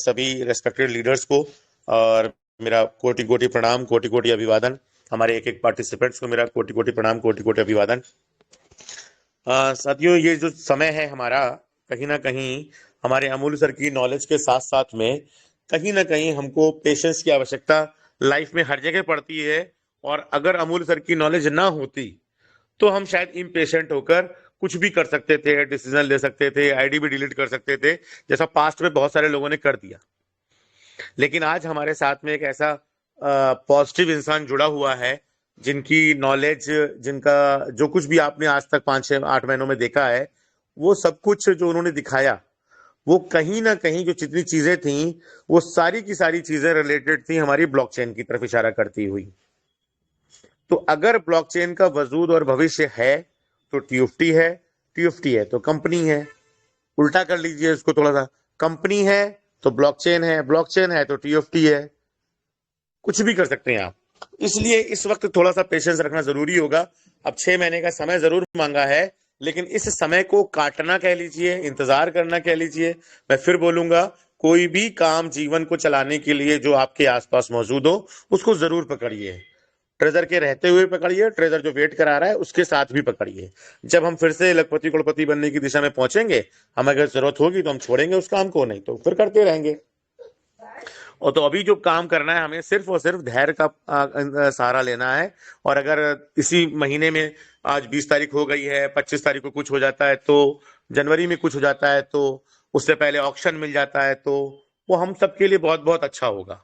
सभी respected leaders को, और मेरा कोटि कोटि प्रणाम, कोटि कोटि अभिवादन। हमारे एक एक पार्टिसिपेंट्स को मेरा कोटि कोटि प्रणाम, कोटि कोटि अभिवादन। साथियों, ये जो समय है हमारा, कहीं ना कहीं हमारे अमूल सर की नॉलेज के साथ साथ में कहीं ना कहीं हमको पेशेंस की आवश्यकता लाइफ में हर जगह पड़ती है। और अगर अमूल सर की नॉलेज ना होती तो हम शायद इम्पेशेंट होकर कुछ भी कर सकते थे, डिसीजन ले सकते थे, आईडी भी डिलीट कर सकते थे, जैसा पास्ट में बहुत सारे लोगों ने कर दिया। लेकिन आज हमारे साथ में एक ऐसा पॉजिटिव इंसान जुड़ा हुआ है, जिनकी नॉलेज, जिनका जो कुछ भी आपने आज तक 5 6 8 महीनों में देखा है, वो सब कुछ जो उन्होंने दिखाया, वो कहीं ना कहीं जो जितनी चीजें थी, वो सारी की सारी चीजें रिलेटेड थी हमारी ब्लॉकचेन की तरफ इशारा करती हुई। तो अगर ब्लॉकचेन का वजूद और भविष्य है तो टीएफटी है, टीएफटी है तो कंपनी है। उल्टा कर लीजिए इसको थोड़ा सा, कंपनी है तो ब्लॉकचेन है, ब्लॉकचेन है तो टीएफटी है। कुछ भी कर सकते हैं आप। इसलिए इस वक्त थोड़ा सा पेशेंस रखना जरूरी होगा। अब 6 महीने का समय जरूर मांगा है, लेकिन इस समय को काटना कह लीजिए, इंतजार करना कह लीजिए। मैं फिर बोलूंगा, कोई भी काम जीवन को चलाने के लिए जो आपके आसपास मौजूद हो, उसको जरूर पकड़िए। ट्रेजर के रहते हुए पकड़िए, ट्रेजर जो वेट करा रहा है उसके साथ भी पकड़िए। जब हम फिर से लखपति करोड़पति बनने की दिशा में पहुंचेंगे, हमें अगर जरूरत होगी तो हम छोड़ेंगे उस काम को, नहीं तो फिर करते रहेंगे। और तो अभी जो काम करना है, हमें सिर्फ और सिर्फ धैर्य का सहारा लेना है। और अगर इसी महीने में, आज 20 तारीख हो गई है, 25 तारीख को कुछ हो जाता है, तो जनवरी में कुछ हो जाता है, तो उससे पहले ऑक्शन मिल जाता है, तो वो हम सबके लिए बहुत बहुत अच्छा होगा।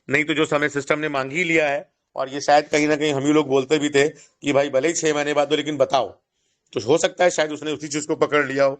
नहीं तो जो समय सिस्टम ने मांग ही लिया है, और ये शायद कहीं ना कहीं हम ही लोग बोलते भी थे कि भाई भले ही 6 महीने बाद दो, लेकिन बताओ, तो हो सकता है शायद उसने उसी चीज को पकड़ लिया हो।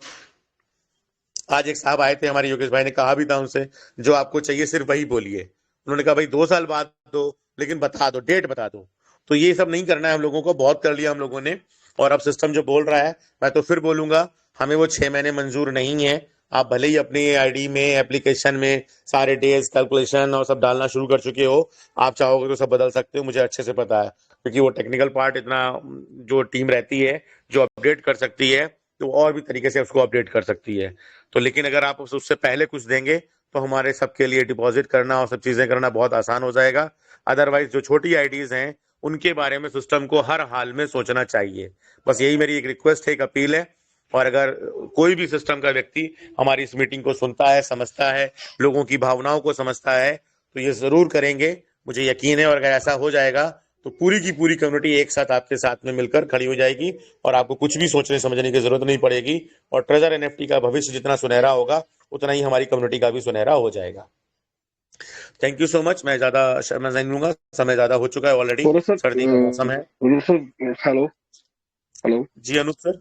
आज एक साहब आए थे हमारे, योगेश भाई ने कहा भी था उनसे, जो आपको चाहिए सिर्फ वही बोलिए। उन्होंने कहा भाई 2 साल बाद दो, लेकिन बता दो, डेट बता दो। तो ये सब नहीं करना है हम लोगों को, बहुत कर लिया हम लोगों ने। और अब सिस्टम जो बोल रहा है, मैं तो फिर बोलूंगा, हमें वो 6 महीने मंजूर नहीं है। आप भले ही अपनी आईडी में, एप्लीकेशन में सारे डेज कैलकुलेशन और सब डालना शुरू कर चुके हो, आप चाहोगे तो सब बदल सकते हो, मुझे अच्छे से पता है। क्योंकि वो टेक्निकल पार्ट इतना, जो टीम रहती है जो अपडेट कर सकती है, तो और भी तरीके से उसको अपडेट कर सकती है। तो लेकिन अगर आप उससे पहले कुछ देंगे, तो हमारे सबके लिए डिपॉजिट करना और सब चीजें करना बहुत आसान हो जाएगा। अदरवाइज जो छोटी आईडीज हैं, उनके बारे में सिस्टम को हर हाल में सोचना चाहिए। बस यही मेरी एक रिक्वेस्ट है, एक अपील है। और अगर कोई भी सिस्टम का व्यक्ति हमारी इस मीटिंग को सुनता है, समझता है, लोगों की भावनाओं को समझता है, तो ये जरूर करेंगे, मुझे यकीन है। और अगर ऐसा हो जाएगा, तो पूरी की पूरी कम्युनिटी एक साथ आपके साथ में मिलकर खड़ी हो जाएगी, और आपको कुछ भी सोचने समझने की जरूरत नहीं पड़ेगी। और ट्रेजर एनएफटी का भविष्य जितना सुनहरा होगा, उतना ही हमारी कम्युनिटी का भी सुनहरा हो जाएगा। Thank you so much. मैं ज्यादा समय नहीं लूंगा, समय ज्यादा हो चुका है ऑलरेडी, थोड़ा सर सर्दी का मौसम है। सर हेलो हेलो जी अनूप सर।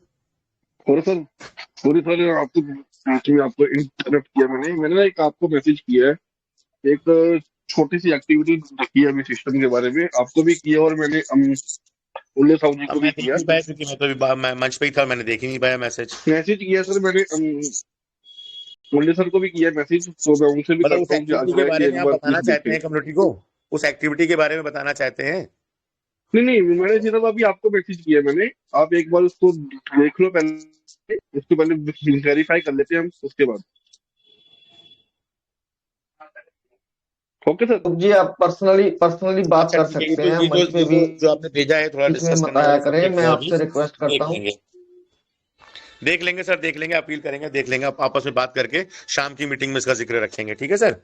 थोड़ा सर सॉरी सर, आपको एक्चुअली आपको इंटरप्ट किया मैंने ना एक आपको मैसेज किया है। एक छोटी सी एक्टिविटी की है अभी सिस्टम के बारे में, आपको भी किया और मैंने उल्ले साहू जी अब को भी मैं देख किया। नहीं पाया, क्योंकि मैं तो अभी मैं मंच पे ही था, मैंने देख ही नहीं पाया मैसेज। मैसेज किया सर मैंने, उल्ले सर को भी किया मैसेज, तो मैं उनसे भी मतलब उस करता हूँ कि एक्टिविटी के अगला बारे कि में एक आप बार कुछ बताना चाहते देखें। हैं कम्युनिटी को? उस एक्टिविटी के बारे में बताना चाहते हैं? नहीं नहीं, मैंने सिर्फ अभी आपको मैसेज किया मैंने, आप एक बार उसको देख लो पहले, उसके पहले वेरीफाई कर लेते हैं हम उसके बाद। Okay sir. तो जी आप पर्सनली पर्सनली बात अच्छा कर ठीक है, सकते हैं, मंच पे ये भी तो जो आपने भेजा है, थोड़ा इसमें डिस्कस करने बताया वाला करें। सब्जेक्ट मैं है अभी। आपसे रिक्वेस्ट करता देख हूँ। लेंगे, देख लेंगे सर, देख लेंगे, अपील करेंगे, देख लेंगे, आप आपस में बात करके शाम की मीटिंग में इसका जिक्र रखेंगे। ठीक है सर?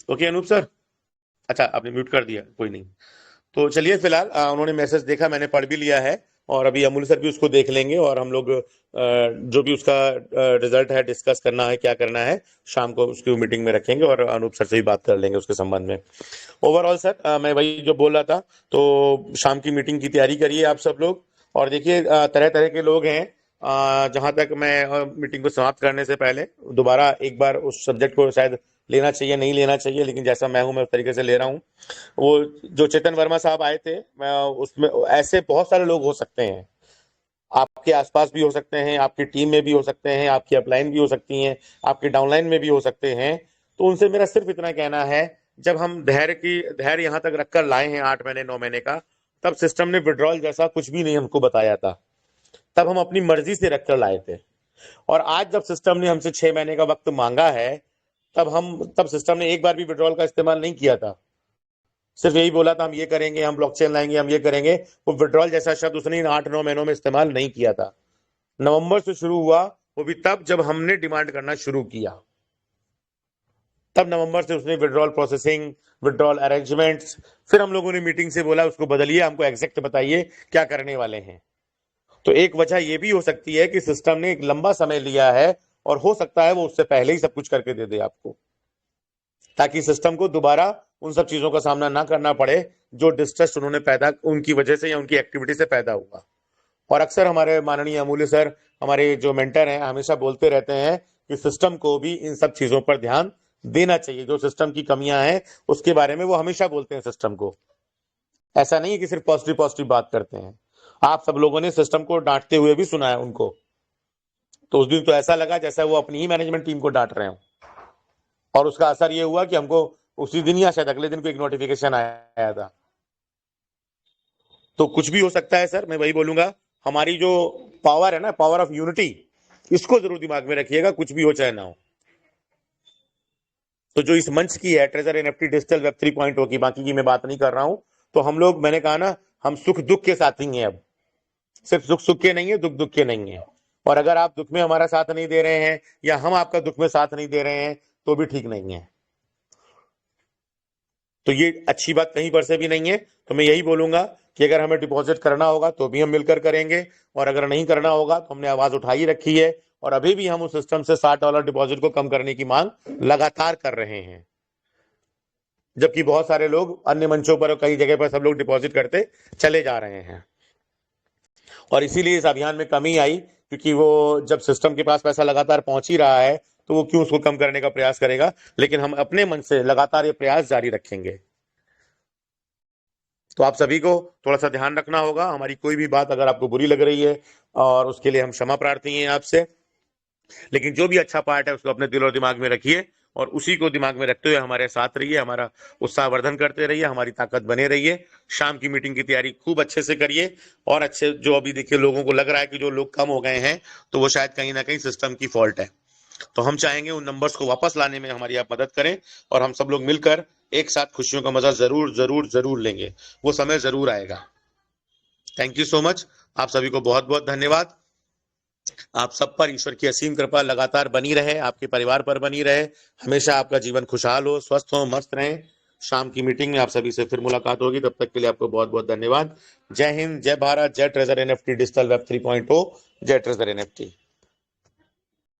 Okay Anoop sir. अच्छा, आपने म्यूट कर दिया, कोई नहीं। तो चलिए, फिलहाल उन्होंने मैसेज देखा, मैंने पढ़ भी लिया है, और अभी अमूल सर भी उसको देख लेंगे, और हम लोग जो भी उसका रिजल्ट है, डिस्कस करना है, क्या करना है, शाम को उसकी मीटिंग में रखेंगे, और अनूप सर से भी बात कर लेंगे उसके संबंध में। ओवरऑल सर, मैं वही जो बोल रहा था, तो शाम की मीटिंग की तैयारी करिए आप सब लोग। और देखिए, तरह तरह के लोग हैं। जहां तक मैं मीटिंग को समाप्त करने से पहले दोबारा एक बार उस सब्जेक्ट को शायद लेना चाहिए, नहीं लेना चाहिए, लेकिन जैसा मैं हूं, मैं उस तरीके से ले रहा हूं। वो जो चेतन वर्मा साहब आए थे, मैं उसमें, ऐसे बहुत सारे लोग हो सकते हैं, आपके आसपास भी हो सकते हैं, आपकी टीम में भी हो सकते हैं, आपकी अपलाइन भी हो सकती हैं, आपकी डाउनलाइन में भी हो सकते हैं। तो उनसे मेरा सिर्फ इतना कहना है, जब हम धैर्य यहां तक रखकर लाए हैं 8 महीने 9 महीने का, तब सिस्टम ने विड्रॉल जैसा कुछ भी नहीं हमको बताया था। तब हम अपनी मर्जी से रखकर लाए थे। और आज जब सिस्टम ने हमसे 6 महीने का वक्त मांगा है, तब सिस्टम ने एक बार भी विड्रॉल का इस्तेमाल नहीं किया था। सिर्फ यही बोला था हम ये करेंगे, हम ब्लॉकचेन लाएंगे, हम ये करेंगे। वो विड्रॉल जैसा शब्द उसने इन 8-9 महीनों में इस्तेमाल नहीं किया था। नवंबर से शुरू हुआ, वो भी तब जब हमने डिमांड करना शुरू किया। तब नवंबर से उसने विड्रॉल प्रोसेसिंग, विड्रॉल अरेंजमेंट्स, फिर हम लोगों ने मीटिंग से बोला उसको बदलिए, हमको एग्जैक्ट बताइए क्या करने वाले हैं। तो एक वजह यह भी हो सकती है कि सिस्टम ने एक लंबा समय लिया है, और हो सकता है वो उससे पहले ही सब कुछ करके दे दे आपको, ताकि सिस्टम को दोबारा उन सब चीजों का सामना ना करना पड़े जो डिस्ट्रस्ट उन्होंने पैदा उनकी वजह से या उनकी एक्टिविटी से पैदा हुआ। और अक्सर हमारे माननीय अमूल्य सर, हमारे जो मेंटर हैं, हमेशा बोलते रहते हैं कि सिस्टम को भी इन सब चीजों पर ध्यान देना चाहिए। जो सिस्टम की कमियां हैं उसके बारे में वो हमेशा बोलते हैं सिस्टम को। ऐसा नहीं है कि सिर्फ पॉजिटिव पॉजिटिव बात करते हैं। आप सब लोगों ने सिस्टम को डांटते हुए भी सुना है उनको, तो उस दिन तो ऐसा लगा जैसा वो अपनी ही मैनेजमेंट टीम को डांट रहे हो। और उसका असर ये हुआ कि हमको उसी दिन या शायद अगले दिन को एक नोटिफिकेशन आया था। तो कुछ भी हो सकता है सर, मैं वही बोलूंगा, हमारी जो पावर है ना, पावर ऑफ यूनिटी, इसको जरूर दिमाग में रखिएगा, कुछ भी हो चाहे ना हो। तो जो इस मंच की है ट्रेजर एनएफटी डिजिटल वेब 3.0 की, बाकी की मैं बात नहीं कर रहा हूं। तो हम लोग, मैंने कहा ना, हम सुख दुख के साथ ही हैं। अब सिर्फ सुख सुख के नहीं है, दुख दुख के नहीं है। और अगर आप दुख में हमारा साथ नहीं दे रहे हैं या हम आपका दुख में साथ नहीं दे रहे हैं तो भी ठीक नहीं है। तो ये अच्छी बात कहीं पर से भी नहीं है। तो मैं यही बोलूंगा कि अगर हमें डिपॉजिट करना होगा तो भी हम मिलकर करेंगे, और अगर नहीं करना होगा तो हमने आवाज उठाई रखी है। और अभी भी हम उस सिस्टम से $60 डिपॉजिट को कम करने की मांग लगातार कर रहे हैं, जबकि बहुत सारे लोग अन्य मंचों पर और कई जगह पर सब लोग डिपॉजिट करते चले जा रहे हैं। और इसीलिए इस अभियान में कमी आई, क्योंकि वो जब सिस्टम के पास पैसा लगातार पहुंच ही रहा है तो वो क्यों उसको कम करने का प्रयास करेगा। लेकिन हम अपने मन से लगातार ये प्रयास जारी रखेंगे। तो आप सभी को थोड़ा सा ध्यान रखना होगा। हमारी कोई भी बात अगर आपको बुरी लग रही है, और उसके लिए हम क्षमा प्रार्थी हैं आपसे, लेकिन जो भी अच्छा पार्ट है उसको अपने दिल और दिमाग में रखिए, और उसी को दिमाग में रखते हुए हमारे साथ रहिए, हमारा उत्साहवर्धन करते रहिए, हमारी ताकत बने रहिए। शाम की मीटिंग की तैयारी खूब अच्छे से करिए। और अच्छे, जो अभी देखिए लोगों को लग रहा है कि जो लोग कम हो गए हैं, तो वो शायद कहीं ना कहीं सिस्टम की फॉल्ट है। तो हम चाहेंगे उन नंबर्स को वापस लाने में हमारी आप मदद करें, और हम सब लोग मिलकर एक साथ खुशियों का मजा जरूर जरूर जरूर लेंगे। वो समय जरूर आएगा। Thank you so much. आप सभी को बहुत बहुत धन्यवाद। आप सब पर ईश्वर की असीम कृपा लगातार बनी रहे, आपके परिवार पर बनी रहे। हमेशा आपका जीवन खुशहाल हो, स्वस्थ हो, मस्त रहें। शाम की मीटिंग में आप सभी से फिर मुलाकात होगी। तब तक के लिए आपको बहुत बहुत धन्यवाद। जय हिंद, जय भारत, जय ट्रेजर एनएफटी डिजिटल वेब 3.0, जय ट्रेजर एनएफटी।